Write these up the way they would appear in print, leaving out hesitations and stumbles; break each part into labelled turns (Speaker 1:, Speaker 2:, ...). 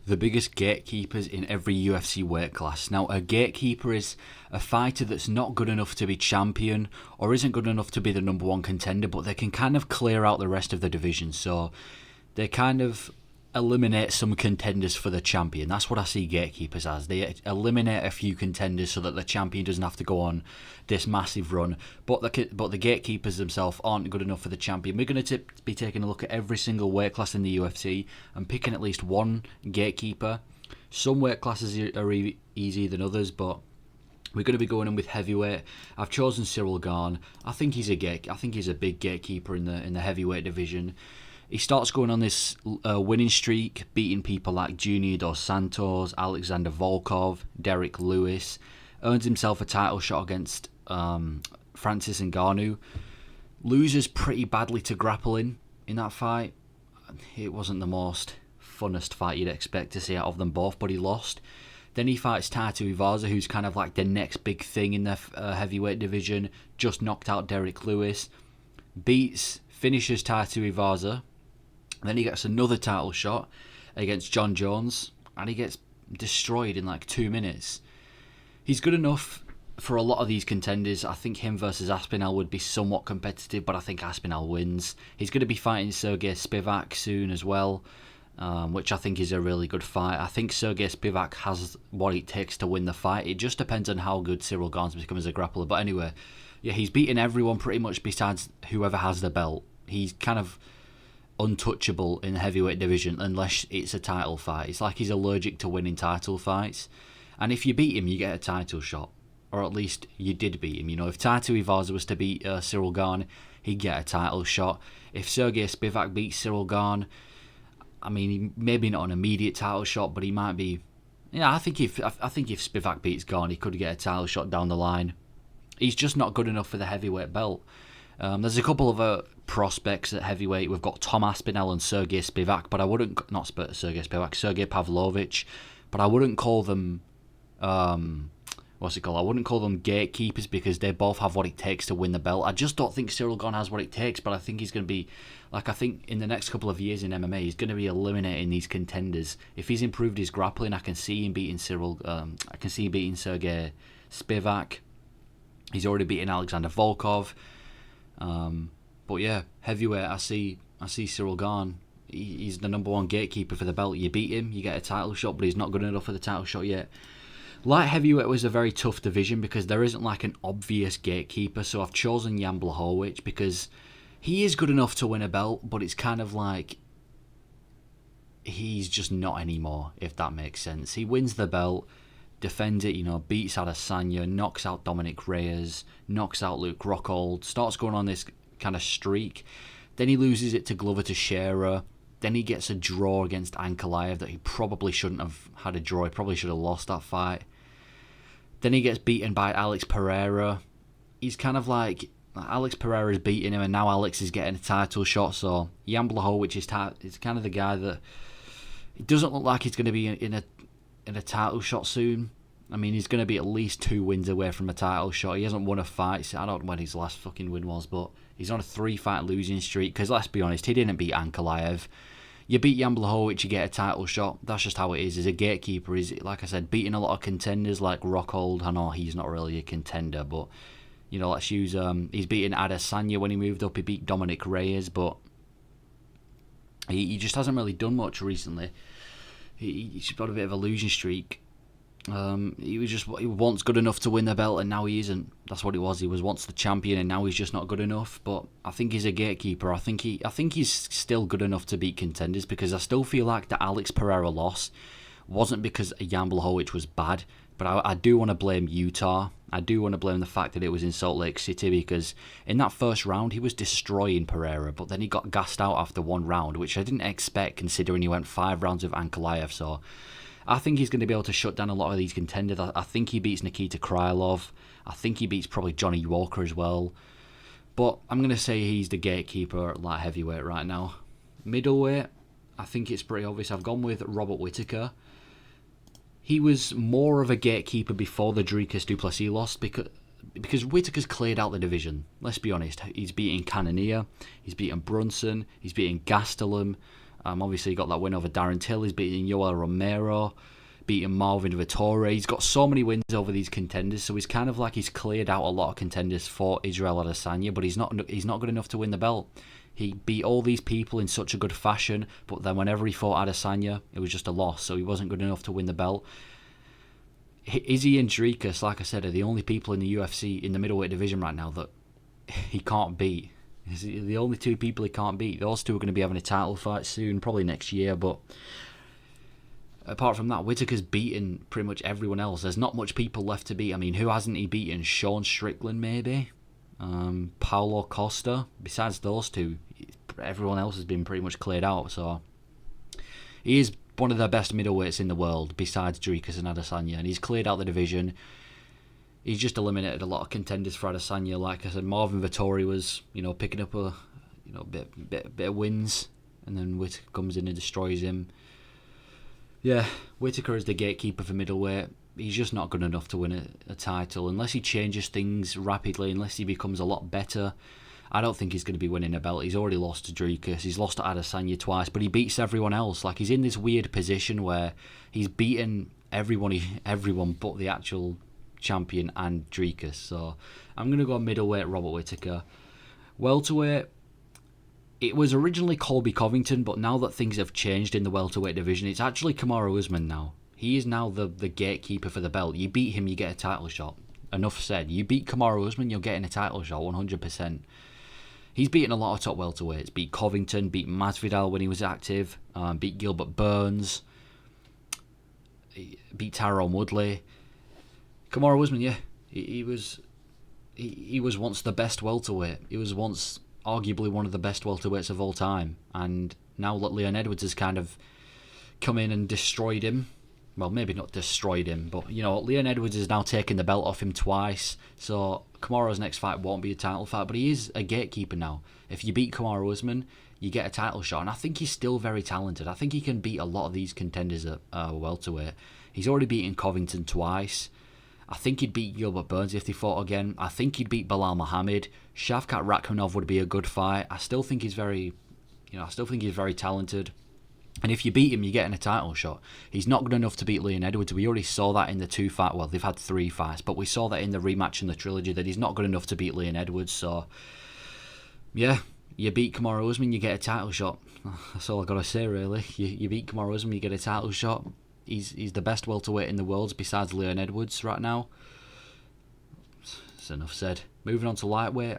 Speaker 1: the biggest gatekeepers in every UFC weight class. Now, a gatekeeper is a fighter that's not good enough to be champion or isn't good enough to be the number one contender, but they can kind of clear out the rest of the division. So they kind of eliminate some contenders for the champion. That's what I see gatekeepers as. They eliminate a few contenders so that the champion doesn't have to go on this massive run. But the gatekeepers themselves aren't good enough for the champion. We're going to be taking a look at every single weight class in the UFC and picking at least one gatekeeper. Some weight classes are easier than others, but we're going to be going in with heavyweight. I've chosen Cyril Gane. I think he's a big gatekeeper in the heavyweight division. He starts going on this winning streak, beating people like Junior Dos Santos, Alexander Volkov, Derek Lewis. Earns himself a title shot against Francis Ngannou. Loses pretty badly to grappling in that fight. It wasn't the most funnest fight you'd expect to see out of them both, but he lost. Then he fights Taito Ivaza, who's kind of like the next big thing in the heavyweight division. Just knocked out Derek Lewis. Finishes Taito Ivaza. Then he gets another title shot against John Jones, and he gets destroyed in like 2 minutes. He's good enough for a lot of these contenders. I think him versus Aspinall would be somewhat competitive, but I think Aspinall wins. He's going to be fighting Sergey Spivak soon as well, which I think is a really good fight. I think Sergey Spivak has what it takes to win the fight. It just depends on how good Cyril Gane becomes as a grappler. But anyway, yeah, he's beaten everyone pretty much besides whoever has the belt. He's kind of untouchable in the heavyweight division unless it's a title fight. It's like he's allergic to winning title fights, and if you beat him you get a title shot, or at least you did beat him. You know, if Taito Ivaza was to beat Cyril Gane, he'd get a title shot. If Sergey Spivak beats Cyril Gane, I mean, maybe not an immediate title shot, but he might be. Yeah, I think if Spivak beats Gane, he could get a title shot down the line. He's just not good enough for the heavyweight belt. There's a couple of prospects at heavyweight. We've got Tom Aspinall and Sergey Spivak, but I wouldn't Sergey Pavlovich, but I wouldn't call them I wouldn't call them gatekeepers because they both have what it takes to win the belt. I just don't think Cyril Gane has what it takes, but I think he's going to be I think in the next couple of years in MMA he's going to be eliminating these contenders. If he's improved his grappling, I can see him beating Sergey Spivak. He's already beaten Alexander Volkov. But yeah, heavyweight, I see Cyril Gane. He's the number one gatekeeper for the belt. You beat him, you get a title shot, but he's not good enough for the title shot yet. Light heavyweight was a very tough division because there isn't like an obvious gatekeeper, so I've chosen Jan Blachowicz because he is good enough to win a belt, but it's kind of like he's just not anymore, if that makes sense. He wins the belt, defends it, beats Adesanya, knocks out Dominic Reyes, knocks out Luke Rockhold, starts going on this kind of streak. Then he loses it to Glover Teixeira. Then he gets a draw against Ankalaev that he probably shouldn't have had a draw. He probably should have lost that fight. Then he gets beaten by Alex Pereira. He's kind of like Alex Pereira's beating him, and now Alex is getting a title shot. So Jan Blachowicz is kind of the guy that it doesn't look like he's going to be in a title shot soon. I mean, he's going to be at least 2 wins away from a title shot. He hasn't won a fight. So I don't know when his last fucking win was, but he's on a 3-fight losing streak. Because let's be honest, he didn't beat Ankalaev. You beat Jan Blachowicz, you get a title shot. That's just how it is. He's a gatekeeper. He's, like I said, beating a lot of contenders like Rockhold. I know he's not really a contender, but let's use he's beaten Adesanya when he moved up. He beat Dominic Reyes, but he just hasn't really done much recently. He's got a bit of a losing streak. He was once good enough to win the belt, and now he isn't. That's what it was. He was once the champion, and now he's just not good enough. But I think he's a gatekeeper. I think he's still good enough to beat contenders, because I still feel like the Alex Pereira loss wasn't because Jan Blachowicz was bad, but I do want to blame Utah. I do want to blame the fact that it was in Salt Lake City, because in that first round he was destroying Pereira, but then he got gassed out after 1 round, which I didn't expect considering he went 5 rounds with Ankalaev. So I think he's going to be able to shut down a lot of these contenders. I think he beats Nikita Krylov. I think he beats probably Johnny Walker as well. But I'm going to say he's the gatekeeper at light heavyweight right now. Middleweight, I think it's pretty obvious. I've gone with Robert Whittaker. He was more of a gatekeeper before the Dricus du Plessis loss, because Whittaker's cleared out the division. Let's be honest. He's beating Cannonier. He's beating Brunson. He's beating Gastelum. Obviously, he got that win over Darren Till. He's beating Yoel Romero, beating Marvin Vettori. He's got so many wins over these contenders, so he's kind of like he's cleared out a lot of contenders for Israel Adesanya, but he's not good enough to win the belt. He beat all these people in such a good fashion, but then whenever he fought Adesanya, it was just a loss, so he wasn't good enough to win the belt. Izzy and Dricus, like I said, are the only people in the UFC in the middleweight division right now that he can't beat. The only two people he can't beat. Those two are going to be having a title fight soon, probably next year. But apart from that, Whittaker's beaten pretty much everyone else. There's not much people left to beat. I mean, who hasn't he beaten? Sean Strickland, maybe? Paulo Costa. Besides those two, everyone else has been pretty much cleared out. So he is one of the best middleweights in the world, besides Dricus and Adesanya. And he's cleared out the division. He's just eliminated a lot of contenders for Adesanya. Like I said, Marvin Vettori was, picking up a, bit of wins, and then Whittaker comes in and destroys him. Yeah, Whittaker is the gatekeeper for middleweight. He's just not good enough to win a title unless he changes things rapidly, unless he becomes a lot better. I don't think he's going to be winning a belt. He's already lost to Dricus. He's lost to Adesanya twice, but he beats everyone else. Like, he's in this weird position where he's beaten everyone but the actual champion and Dricus. So I'm going to go middleweight, Robert Whittaker. Welterweight, it was originally Colby Covington, but now that things have changed in the welterweight division, it's actually Kamaru Usman now. He is now the gatekeeper for the belt. You beat him, you get a title shot. Enough said. You beat Kamaru Usman, you're getting a title shot, 100%. He's beaten a lot of top welterweights. Beat Covington, beat Masvidal when he was active, beat Gilbert Burns, beat Tyrone Woodley. Kamaru Usman, yeah, he was once the best welterweight. He was once arguably one of the best welterweights of all time, and now that Leon Edwards has kind of come in and destroyed him, well, maybe not destroyed him, but Leon Edwards has now taken the belt off him twice, so Kamaru's next fight won't be a title fight, but he is a gatekeeper now. If you beat Kamaru Usman, you get a title shot, and I think he's still very talented. I think he can beat a lot of these contenders at welterweight. He's already beaten Covington twice. I think he'd beat Gilbert Burns if they fought again. I think he'd beat Bilal Muhammad. Shavkat Rakhmonov would be a good fight. I still think he's very talented. And if you beat him, you're getting a title shot. He's not good enough to beat Leon Edwards. We already saw that in the two fight. Well, they've had 3 fights, but we saw that in the rematch in the trilogy that he's not good enough to beat Leon Edwards. So, yeah, you beat Kamaru Usman, you get a title shot. That's all I gotta say, really. You beat Kamaru Usman, you get a title shot. He's the best welterweight in the world besides Leon Edwards right now. That's enough said. Moving on to lightweight,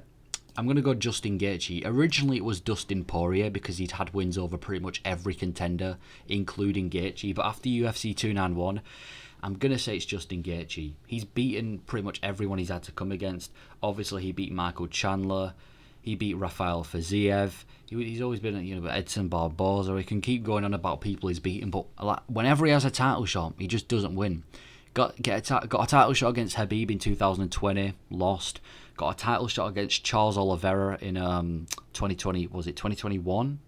Speaker 1: I'm going to go Justin Gaethje. Originally it was Dustin Poirier because he'd had wins over pretty much every contender, including Gaethje. But after UFC 291, I'm going to say it's Justin Gaethje. He's beaten pretty much everyone he's had to come against. Obviously he beat Michael Chandler. He beat Rafael Fiziev. He's always been, Edson Barboza. He can keep going on about people he's beaten, but whenever he has a title shot, he just doesn't win. Got a title shot against Khabib in 2020, lost. Got a title shot against Charles Oliveira in 2020. Was it 2021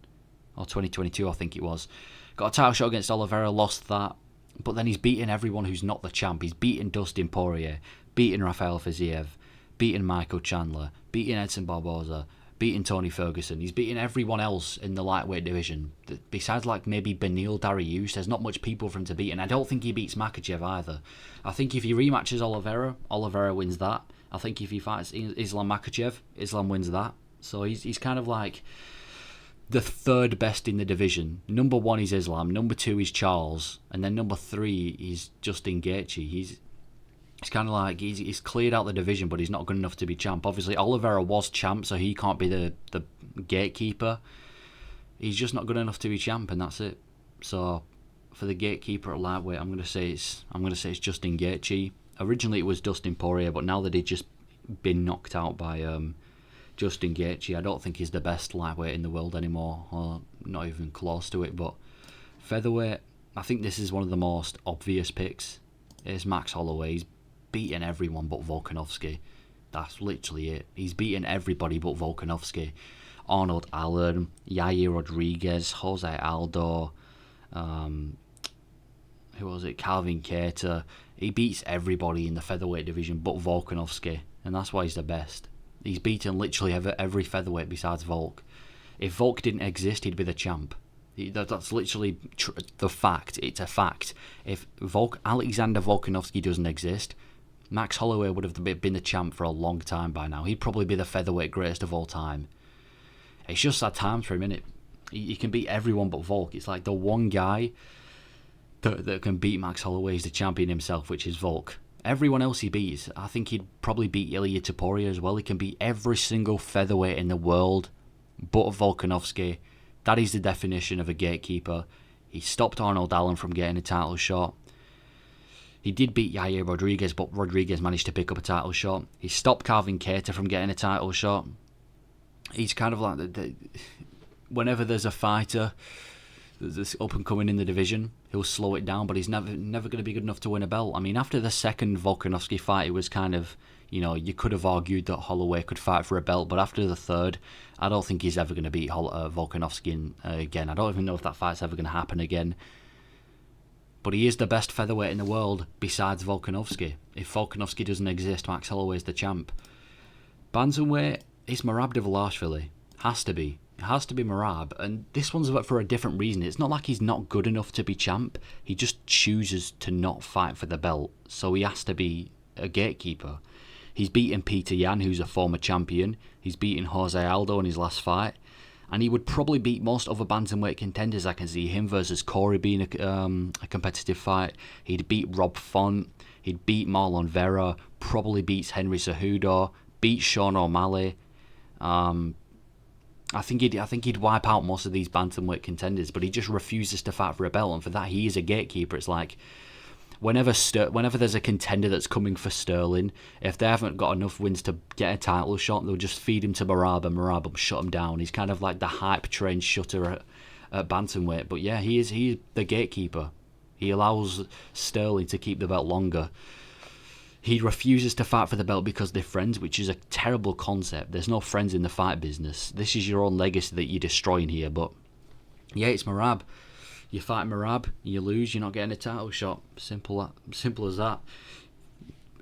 Speaker 1: or 2022? I think it was. Got a title shot against Oliveira, lost that. But then he's beaten everyone who's not the champ. He's beaten Dustin Poirier, beaten Rafael Fiziev, beaten Michael Chandler, beaten Edson Barboza, beaten Tony Ferguson. He's beaten everyone else in the lightweight division. Besides maybe Beneil Dariush, there's not much people for him to beat, and I don't think he beats Makhachev either. I think if he rematches Oliveira wins that. I think if he fights Islam Makhachev, Islam wins that. So he's kind of like the third best in the division. Number 1 is Islam, number 2 is Charles, and then number 3 is Justin Gaethje. He's kind of like he's cleared out the division, but he's not good enough to be champ. Obviously, Oliveira was champ, so he can't be the gatekeeper. He's just not good enough to be champ, and that's it. So for the gatekeeper at lightweight, I'm gonna say it's Justin Gaethje. Originally, it was Dustin Poirier, but now that he's just been knocked out by Justin Gaethje, I don't think he's the best lightweight in the world anymore, or not even close to it. But featherweight, I think this is one of the most obvious picks. It's Max Holloway. He's beaten everyone but Volkanovski. That's literally it. He's beaten everybody but Volkanovski. Arnold Allen, Yair Rodriguez, Jose Aldo, who was it? Calvin Kattar. He beats everybody in the featherweight division but Volkanovski, and that's why he's the best. He's beaten literally every featherweight besides Volk. If Volk didn't exist, he'd be the champ. That's literally the fact. It's a fact. If Alexander Volkanovski doesn't exist, Max Holloway would have been the champ for a long time by now. He'd probably be the featherweight greatest of all time. It's just sad times for him, innit? He can beat everyone but Volk. It's like the one guy that can beat Max Holloway is the champion himself, which is Volk. Everyone else he beats, I think he'd probably beat Ilia Topuria as well. He can beat every single featherweight in the world but Volkanovski. That is the definition of a gatekeeper. He stopped Arnold Allen from getting a title shot. He did beat Yair Rodriguez, but Rodriguez managed to pick up a title shot. He stopped Calvin Kattar from getting a title shot. He's kind of like whenever there's a fighter that's up and coming in the division, he'll slow it down, but he's never going to be good enough to win a belt. I mean, after the second Volkanovski fight, it was kind of, you could have argued that Holloway could fight for a belt, but after the third, I don't think he's ever going to beat Volkanovski again. I don't even know if that fight's ever going to happen again. But he is the best featherweight in the world besides Volkanovski. If Volkanovski doesn't exist, Max Holloway's the champ. Bantamweight, it's Merab Dvalishvili. Has to be. It has to be Merab. And this one's for a different reason. It's not like he's not good enough to be champ. He just chooses to not fight for the belt. So he has to be a gatekeeper. He's beaten Peter Yan, who's a former champion. He's beaten Jose Aldo in his last fight. And he would probably beat most other bantamweight contenders. I can see him versus Corey being a competitive fight. He'd beat Rob Font. He'd beat Marlon Vera. Probably beats Henry Cejudo. Beat Sean O'Malley. I think he'd wipe out most of these bantamweight contenders, but he just refuses to fight for a belt, and for that he is a gatekeeper. It's like whenever there's a contender that's coming for Sterling, if they haven't got enough wins to get a title shot, they'll just feed him to Merab, and Merab will shut him down. He's kind of like the hype train shutter at bantamweight. But yeah, he is the gatekeeper. He allows Sterling to keep the belt longer. He refuses to fight for the belt because they're friends, which is a terrible concept. There's no friends in the fight business. This is your own legacy that you're destroying here. But yeah, it's Merab. You fight Merab, you lose, you're not getting a title shot. Simple as that.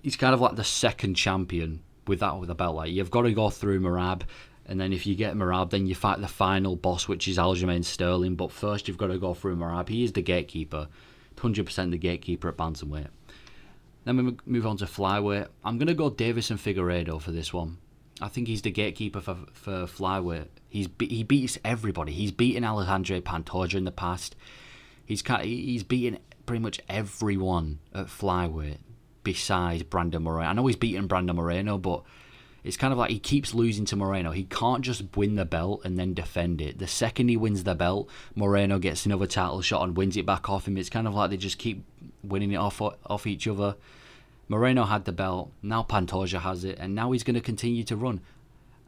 Speaker 1: He's kind of like the second champion with a belt. Like, you've got to go through Merab, and then if you get Merab, then you fight the final boss, which is Aljamain Sterling. But first, you've got to go through Merab. He is the gatekeeper, 100% the gatekeeper at bantamweight. Then we move on to flyweight. I'm going to go Davison Figueiredo for this one. I think he's the gatekeeper for flyweight. He beats everybody. He's beaten Alejandro Pantoja in the past. He's beaten pretty much everyone at flyweight besides Brandon Moreno. I know he's beaten Brandon Moreno, but it's kind of like he keeps losing to Moreno. He can't just win the belt and then defend it. The second he wins the belt, Moreno gets another title shot and wins it back off him. It's kind of like they just keep winning it off each other. Moreno had the belt, now Pantoja has it, and now he's going to continue to run.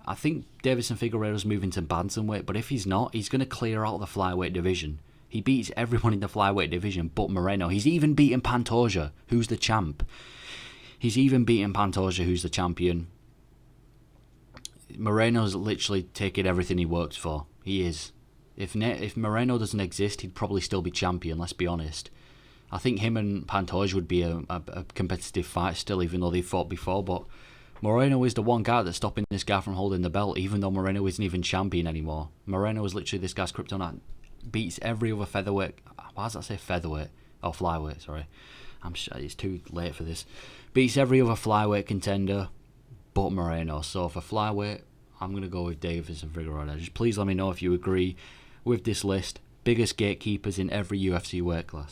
Speaker 1: I think Davison Figueiredo's moving to bantamweight, but if he's not, he's going to clear out the flyweight division. He beats everyone in the flyweight division but Moreno. He's even beaten Pantoja, who's the champ. He's even beaten Pantoja, who's the champion. Moreno's literally taking everything he works for. He is. If Moreno doesn't exist, he'd probably still be champion, let's be honest. I think him and Pantoja would be a competitive fight still, even though they fought before, but Moreno is the one guy that's stopping this guy from holding the belt, even though Moreno isn't even champion anymore. Moreno is literally this guy's kryptonite. Beats every other featherweight. Why does that say featherweight? Oh, flyweight, sorry. I'm sure it's too late for this. Beats every other flyweight contender but Moreno. So for flyweight, I'm going to go with Davison Figueiredo. Just please let me know if you agree with this list. Biggest gatekeepers in every UFC weight class.